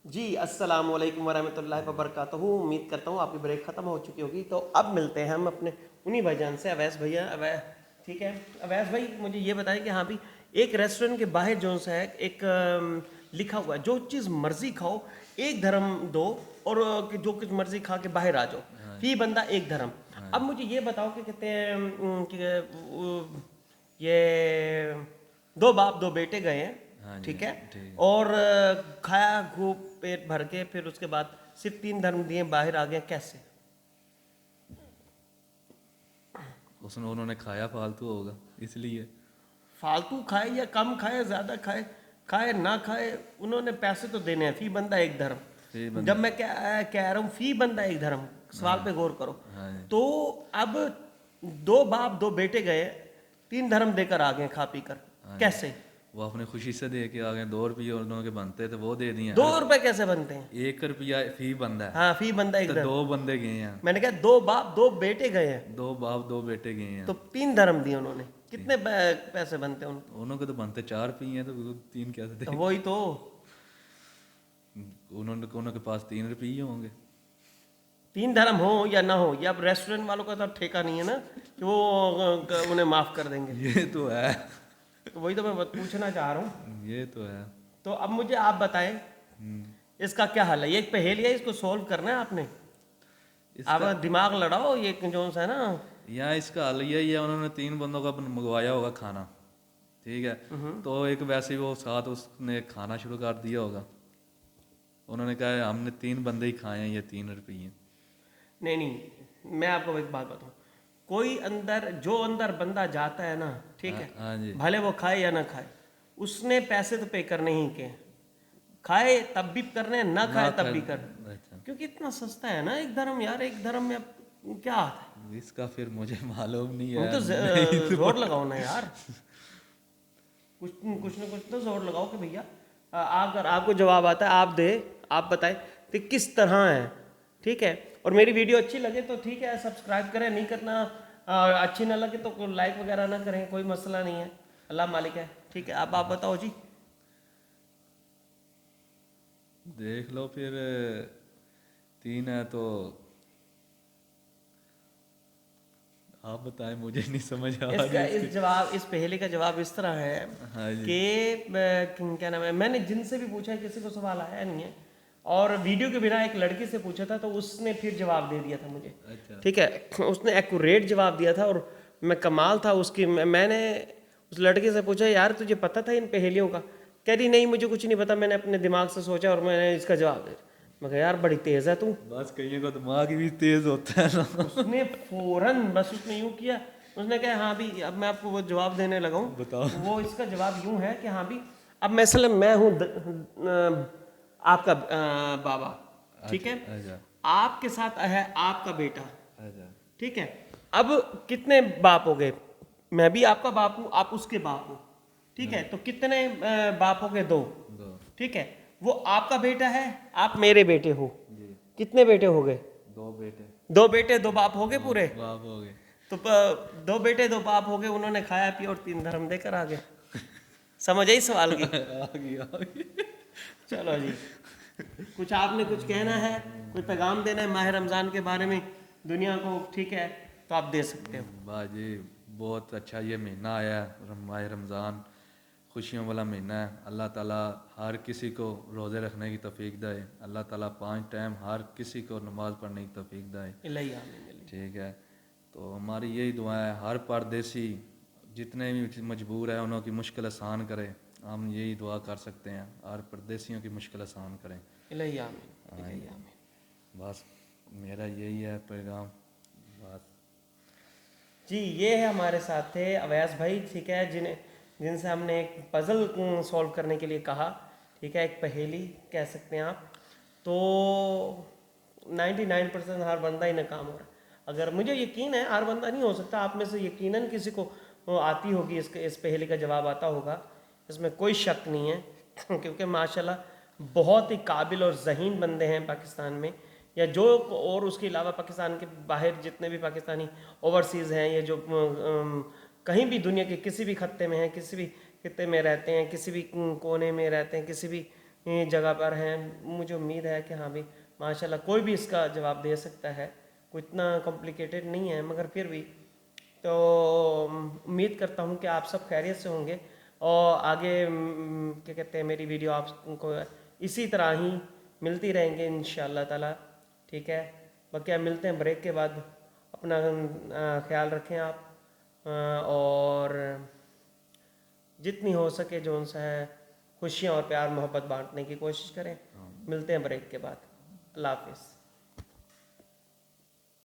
जी अस्सलाम वालेकुम वरहमतुल्लाहि वबरकातुहू। उम्मीद करता हूँ आपकी ब्रेक ख़त्म हो चुकी होगी। तो अब मिलते हैं हम अपने उन्हीं भाईजान से, अवैस भैया। ठीक है अवैस भाई, मुझे ये बताएं कि हाँ भी एक रेस्टोरेंट के बाहर जो सा है एक लिखा हुआ है, जो चीज़ मर्जी खाओ एक धर्म दो, और कि जो कुछ मर्जी खा के बाहर आ जाओ, हाँ फी बंदा एक धर्म। हाँ अब मुझे ये बताओ कि कहते हैं ये दो बाप दो बेटे गए हैं, हाँ जी। ठीक है, ठीक और खाया खूब पेट भर के, फिर उसके बाद सिर्फ 3 धर्म दिए बाहर आ गए, कैसे? है, उसने उन्होंने खाया फालतू होगा इसलिए। फालतू खाए या कम खाए, ज्यादा खाए, खाए ना खाए, उन्होंने पैसे तो देने हैं। फी बंदा एक फिर धर्म, बंद। जब मैं कह रहा हूँ फी बंदा एक धर्म, सवाल हाँ पे गौर करो। हाँ जी। तो अब दो बाप दो बेटे गए, 3 धर्म देकर आ गए खा पी कर, हाँ जी। कैसे? वो अपने खुशी से दे के आ गए, 2 रुपये और दोनों के बनते थे वो दे दिए। दो हर रुपए कैसे बनते हैं? 1 रुपया फी बंदा है। हाँ, फी बंदा एक तो धर्म। 2 बंदे गए हैं। मैंने कहा दो बाप दो बेटे गए हैं, 2 बाप 2 बेटे गए हैं। तो 3 धर्म दिए उन्होंने, कितने पैसे बनते हैं उनको? उन्हों के तो बनते 4 रुपये हैं, तो वो 3 कैसे तो दे। वही तो। उन्होंने के पास 3 रुपये होंगे। 3 धर्म हो या ना हो, ये अब रेस्टोरेंट वालों का तो ठेका नहीं है ना कि वो उन्हें माफ कर देंगे। ये तो है। तो वही तो मैं पूछना चाह रहा हूँ। ये तो है। तो अब मुझे आप बताएं इसका क्या हल है? ये एक पहेली है, इसको सोल्व करना है आपने। आप इसका दिमाग लड़ाओ, ये जो सा है ना। यहाँ इसका हल यही है, उन्होंने 3 बंदों का मंगवाया होगा खाना। ठीक है। तो एक वैसे ही वो साथ उसने खाना शुरू कर दिया होगा। उन्होंने कहा है, हमने 3 बंदे ही खाए हैं, ये 3 रुपये। नहीं नहीं, मैं आपको एक बात बताऊं, कोई अंदर जो अंदर बंदा जाता है ना, ठीक हाँ है, हाँ जी। भले वो खाए या ना खाए, उसने पैसे तो पे करने ही के, खाए तब भी करने, ना ना खाए तब खैर। भी करने, अच्छा। क्योंकि इतना सस्ता है ना एक धर्म यार। एक धर्म में अब क्या आता इसका फिर मुझे मालूम नहीं है? है। तो नहीं तो जोर लगाओ ना यार, कुछ कुछ ना कुछ तो जोर लगाओ कि भैया अगर आपको जवाब आता है आप दे, आप बताएं कि किस तरह है, ठीक है। और मेरी वीडियो अच्छी लगे तो ठीक है, सब्सक्राइब करें, नहीं करना अच्छी ना लगे तो लाइक वगैरह ना करें, कोई मसला नहीं है, अल्लाह मालिक है, ठीक है। आप बताओ जी। देख लो फिर। 3 है तो आप बताएं, मुझे नहीं समझ आ रही इसका इसकी। इस पहेली का जवाब इस तरह है हाँ जी। कि क्या नाम है, मैंने जिनसे भी पूछा है किसी को सवाल आया नहीं है, और वीडियो के बिना एक लड़की से पूछा था तो उसने फिर जवाब दे दिया था मुझे, अच्छा। ठीक है। उसने एक्यूरेट जवाब दिया था, और मैं कमाल था उसकी। मैंने उस लड़के से पूछा, यार तुझे पता था इन पहेलियों का? कह रही नहीं मुझे कुछ नहीं पता, मैंने अपने दिमाग से सोचा और मैंने इसका जवाब दिया। मैं कहा यार बड़ी तेज़ है तू। बस कईयों का दिमाग भी तेज होता है ना। उसने फौरन बस उसने यूं किया, उसने कहा हाँ भी, अब मैं आपको वो जवाब देने लगा बताओ। हूँ। वो इसका जवाब यूं है कि हाँ भी, अब मसलन मैं हूँ आपका बाबा, ठीक है, अच्छा अच्छा। आपके साथ है आपका बेटा, अच्छा। ठीक है। अब कितने बाप हो गए? मैं भी आपका बाप हूँ, आप उसके बाप हो, ठीक है। तो कितने बाप हो गए? 2, 2। ठीक है। वो आपका बेटा है, आप मेरे बेटे हो, जी। कितने बेटे हो गए? 2 बेटे। 2 बेटे 2 बाप हो गए दो पूरे। बाप हो गए। तो 2 बेटे 2 बाप हो गए, उन्होंने खाया पिया और 3 धर्म देकर आ गए। समझ आई सवाल की? आ गई आ गई। चलो जी, कुछ आपने कुछ कहना है, कोई पैगाम देना है माह रमज़ान के बारे में दुनिया को, ठीक है, तो आप दे सकते हो। बाजी, बहुत अच्छा ये महीना आया है, माह रमज़ान, खुशियों वाला महीना है। अल्लाह ताला हर किसी को रोज़े रखने की तौफीक दे। अल्लाह ताला 5 टाइम हर किसी को नमाज़ पढ़ने की तौफीक दे। इलाही आमीन इलाही। ठीक है। तो हमारी यही दुआ है, हर परदेसी जितने भी मजबूर है उन्हों की मुश्किल आसान करे। हम यही दुआ कर सकते हैं, हर परदेसियों की मुश्किल आसान करें। इलाही आमीन हाँ इलाही जी। आमीन। बस मेरा यही है पैगाम। बस। जी, ये है हमारे साथ थे अवैस भाई, ठीक है, जिनसे हमने एक पज़ल सॉल्व करने के लिए कहा, ठीक है, एक पहेली कह सकते हैं आप। तो 99% हर बंदा ही नाकाम हो रहा है। अगर मुझे यकीन है हर बंदा नहीं हो सकता, आप में से यकीनन किसी को आती होगी, इस पहेली का जवाब आता होगा, इसमें कोई शक नहीं है। क्योंकि माशाल्लाह बहुत ही काबिल और ज़हीन बंदे हैं पाकिस्तान में, या जो, और उसके अलावा पाकिस्तान के बाहर जितने भी पाकिस्तानी ओवरसीज़ हैं, ये जो कहीं भी दुनिया के किसी भी खत्ते में हैं, किसी भी खत्ते में रहते हैं, किसी भी कोने में रहते हैं, किसी भी जगह पर हैं। मुझे उम्मीद है कि हाँ भी माशाल्लाह कोई भी इसका जवाब दे सकता है, कोई इतना कॉम्प्लिकेटेड नहीं है, मगर फिर भी तो उम्मीद करता हूँ कि आप सब खैरियत से होंगे और आगे क्या कहते हैं मेरी वीडियो आपको इसी तरह ही मिलती रहेंगे इंशाअल्लाह ताला। ठीक है, बाकी आप मिलते हैं ब्रेक के बाद। अपना ख्याल रखें आप, और जितनी हो सके जो उनसे है खुशियाँ और प्यार मोहब्बत बांटने की कोशिश करें। मिलते हैं ब्रेक के बाद। अल्लाह हाफिज़।